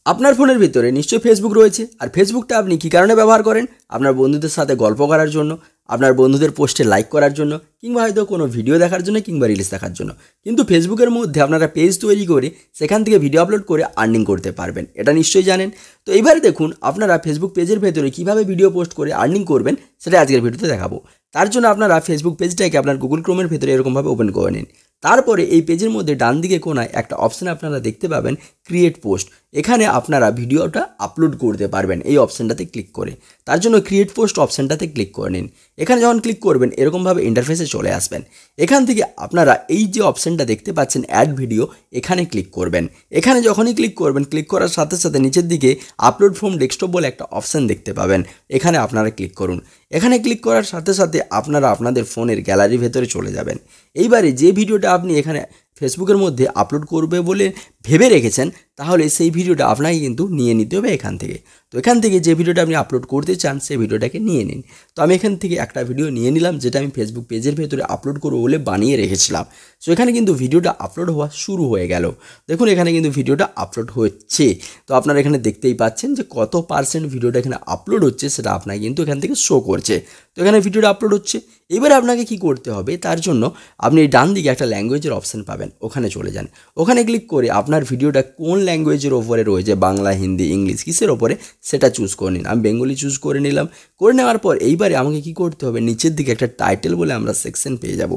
আপনার ফোনের ভিতরে নিশ্চয়ই ফেসবুক রয়েছে। আর ফেসবুকটা আপনি কী কারণে ব্যবহার করেন? আপনার বন্ধুদের সাথে গল্প করার জন্য, আপনার বন্ধুদের পোস্টে লাইক করার জন্য, কিংবা হয়তো কোনো ভিডিও দেখার জন্য, কিংবা রিলস দেখার জন্য। কিন্তু ফেসবুকের মধ্যে আপনারা পেজ তৈরি করে সেখান থেকে ভিডিও আপলোড করে আর্নিং করতে পারবেন, এটা নিশ্চয়ই জানেন। তো এবারে দেখুন আপনারা ফেসবুক পেজের ভেতরে কীভাবে ভিডিও পোস্ট করে আর্নিং করবেন সেটা আজকের ভিডিওতে দেখাবো। তার জন্য আপনারা ফেসবুক পেজটাকে আপনার গুগল ক্রোমের ভেতরে এরকমভাবে ওপেন করে নিন। তারপরে এই পেজের মধ্যে ডান দিকে কোনায় একটা অপশান আপনারা দেখতে পাবেন, ক্রিয়েট পোস্ট। এখানে আপনারা ভিডিওটা আপলোড করতে পারবেন এই অপশানটাতে ক্লিক করে। তার জন্য ক্রিয়েট পোস্ট অপশানটাতে ক্লিক করে নিন। এখানে যখন ক্লিক করবেন এরকমভাবে ইন্টারফেসে চলে আসবেন। এখান থেকে আপনারা এই যে অপশানটা দেখতে পাচ্ছেন অ্যাড ভিডিও, এখানে ক্লিক করবেন। এখানে যখনই ক্লিক করবেন, ক্লিক করার সাথে সাথে নিচের দিকে আপলোড ফ্রম ডেস্কটপ বলে একটা অপশান দেখতে পাবেন, এখানে আপনারা ক্লিক করুন। এখানে ক্লিক করার সাথে সাথে আপনারা আপনাদের ফোনের গ্যালারির ভেতরে চলে যাবেন। এইবারে যে ভিডিওটা আপনি এখানে ফেসবুকের মধ্যে আপলোড করবে বলে ভেবে রেখেছেন, তাহলে সেই ভিডিওটা আপনাকে কিন্তু নিয়ে নিতে হবে এখান থেকে। তো এখান থেকে যে ভিডিওটা আপনি আপলোড করতে চান সেই ভিডিওটাকে নিয়ে নিন। তো আমি এখান থেকে একটা ভিডিও নিয়ে নিলাম, যেটা আমি ফেসবুক পেজের ভেতরে আপলোড করবো বলে বানিয়ে রেখেছিলাম। সো এখানে কিন্তু ভিডিওটা আপলোড হওয়া শুরু হয়ে গেল। দেখুন এখানে কিন্তু ভিডিওটা আপলোড হচ্ছে। তো আপনারা এখানে দেখতেই পাচ্ছেন যে কত % ভিডিওটা এখানে আপলোড হচ্ছে সেটা আপনাকে কিন্তু এখান থেকে শো করছে। তো এখানে ভিডিওটা আপলোড হচ্ছে। এবারে আপনাকে কি করতে হবে, তার জন্য আপনি ডান দিকে একটা ল্যাঙ্গুয়েজের অপশান পাবেন, ওখানে চলে যান। ওখানে ক্লিক করে আপনার ভিডিওটা কোন ল্যাঙ্গুয়েজের ওপরে রয়েছে, বাংলা, হিন্দি, ইংলিশ, কিসের ওপরে সেটা চুজ করে নিন। আমি বেঙ্গলি চুজ করে নিলাম। করে নেওয়ার পর এইবারে আমাকে কি করতে হবে, নিচের দিকে একটা টাইটেল বলে আমরা সেকশন পেয়ে যাব।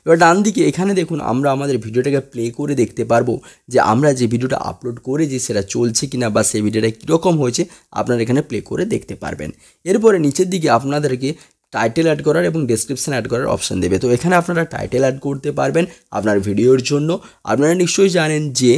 এবার ডান দিকে এখানে দেখুন আমরা আমাদের ভিডিওটাকে প্লে করে দেখতে পারবো যে আমরা যে ভিডিওটা আপলোড করেছি সেটা চলছে কিনা, বা সেই ভিডিওটা কীরকম হয়েছে আপনারা এখানে প্লে করে দেখতে পারবেন। এরপরে নিচের দিকে আপনাদেরকে টাইটেল অ্যাড করার এবং ডেসক্রিপশন অ্যাড করার অপশান দেবে। তো এখানে আপনারা টাইটেল অ্যাড করতে পারবেন আপনার ভিডিওর জন্য। আপনারা নিশ্চয়ই জানেন যে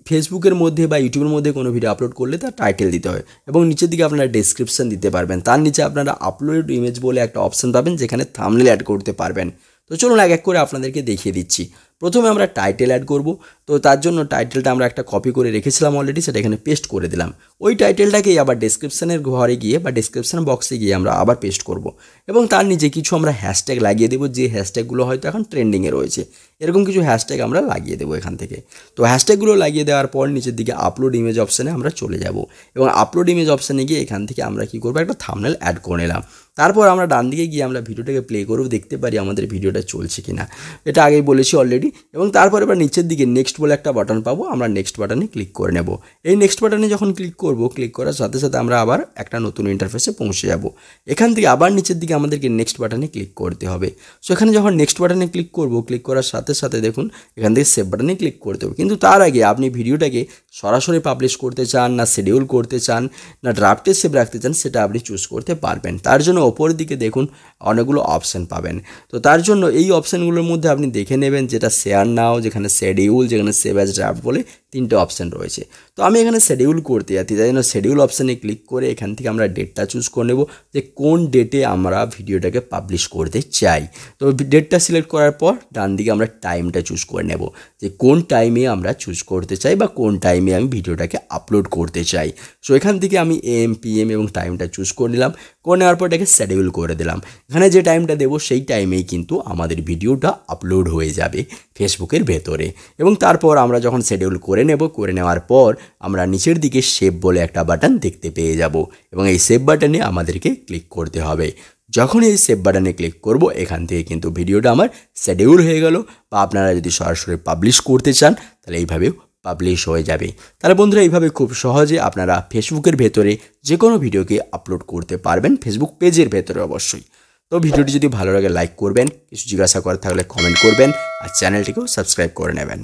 ফেসবুকের মধ্যে বা ইউটিউবের মধ্যে কোনো ভিডিও আপলোড করলে তার টাইটেল দিতে হয়, এবং নিচের দিকে আপনারা ডেসক্রিপশন দিতে পারবেন। তার নিচে আপনারা আপলোড ইমেজ বলে একটা অপশান পাবেন, যেখানে থাম্বনেল অ্যাড করতে পারবেন। তো চলুন এক এক করে আপনাদেরকে দেখিয়ে দিচ্ছি। প্রথমে আমরা টাইটেল অ্যাড করব। তো তার জন্য টাইটেলটা আমরা একটা কপি করে রেখেছিলাম অলরেডি, সেটা এখানে পেস্ট করে দিলাম। ওই টাইটেলটাকেই আবার ডেসক্রিপশনের ঘরে গিয়ে বা ডেসক্রিপশন বক্সে গিয়ে আমরা আবার পেস্ট করব, এবং তার নিচে কিছু আমরা হ্যাশট্যাগ লাগিয়ে দেবো, যে হ্যাশট্যাগুলো হয়তো এখন ট্রেন্ডিংয়ে রয়েছে। এরকম কিছু হ্যাশট্যাগ আমরা লাগিয়ে দেবো এখান থেকে। তো হ্যাশট্যাগুলো লাগিয়ে দেওয়ার পর নিচের দিকে আপলোড ইমেজ অপশানে আমরা চলে যাব, এবং আপলোড ইমেজ অপশানে গিয়ে এখান থেকে আমরা কী করবো, একটা থাম্বনেল অ্যাড করে নিলাম। তারপর আমরা ডান দিকে গিয়ে আমরা ভিডিওটাকে প্লে করব, দেখতে পারি আমাদের ভিডিওটা চলছে কিনা, এটা আগেই বলেছি অলরেডি। এবং তারপরে আবার নিচের দিকে নেক্সট বলে একটা বাটন পাবো, আমরা নেক্সট বাটনে ক্লিক করে নেব। এই নেক্সট বাটনে যখন ক্লিক করব, ক্লিক করার সাথে সাথে আমরা আবার একটা নতুন ইন্টারফেসে পৌঁছে যাব। এখান থেকে আবার নিচের দিকে আমাদেরকে নেক্সট বাটনে ক্লিক করতে হবে। সো এখানে যখন নেক্সট বাটনে ক্লিক করব, ক্লিক করার সাথে সাথে দেখুন এখান থেকে সেভ বাটনে ক্লিক করতে হবে। কিন্তু তার আগে আপনি ভিডিওটাকে সরাসরি পাবলিশ করতে চান, না শিডিউল করতে চান, না ড্রাফটে সেভ রাখতে চান, সেটা আপনি চুজ করতে পারবেন। তার জন্য ওপরের দিকে দেখুন অনেকগুলো অপশান পাবেন। তো তার জন্য এই অপশানগুলোর মধ্যে আপনি দেখে নেবেন যেটা শেয়ার নাও, যেখানে শিডিউল, যেখানে সেভ অ্যাজ ড্রাফট বলে 3টে অপশান রয়েছে। তো আমি এখানে শিডিউল করতে যাচ্ছি, তাই জন্য শিডিউল অপশানে ক্লিক করে এখান থেকে আমরা ডেটটা চুজ করে নেব, যে কোন ডেটে আমরা ভিডিওটাকে পাবলিশ করতে চাই। তো ডেটটা সিলেক্ট করার পর ডান দিকে আমরা টাইমটা চুজ করে নেব, যে কোন টাইমে আমরা চুজ করতে চাই বা কোন টাইমে আমি ভিডিওটাকে আপলোড করতে চাই। সো এখান থেকে আমি AM, PM এবং টাইমটা চুজ করে নিলাম। করে নেওয়ার পর এটাকে শিডিউল করে দিলাম। এখানে যে টাইমটা দেবো সেই টাইমেই কিন্তু আমাদের ভিডিওটা আপলোড হয়ে যাবে ফেসবুকের ভেতরে। এবং তারপর আমরা যখন শিডিউল করে নেব, করে নেওয়ার পর আমরা নিচের দিকে সেভ বলে একটা বাটন দেখতে পেয়ে যাব, এবং এই সেভ বাটনে আমাদেরকে ক্লিক করতে হবে। যখন এই সেভ বাটনে ক্লিক করব, এখান থেকে কিন্তু ভিডিওটা আমার শিডিউল হয়ে গেল। বা আপনারা যদি সরাসরি পাবলিশ করতে চান তাহলে এইভাবেও পাবলিশ হয়ে যাবে। তাহলে বন্ধুরা এইভাবে খুব সহজে আপনারা ফেসবুকের ভেতরে যে কোনো ভিডিওকে আপলোড করতে পারবেন, ফেসবুক পেজের ভেতরে অবশ্যই। তো ভিডিওটি যদি ভালো লাগে লাইক করবেন, কিছু জিজ্ঞাসা করার থাকলে কমেন্ট করবেন, আর চ্যানেলটিকেও সাবস্ক্রাইব করে নেবেন।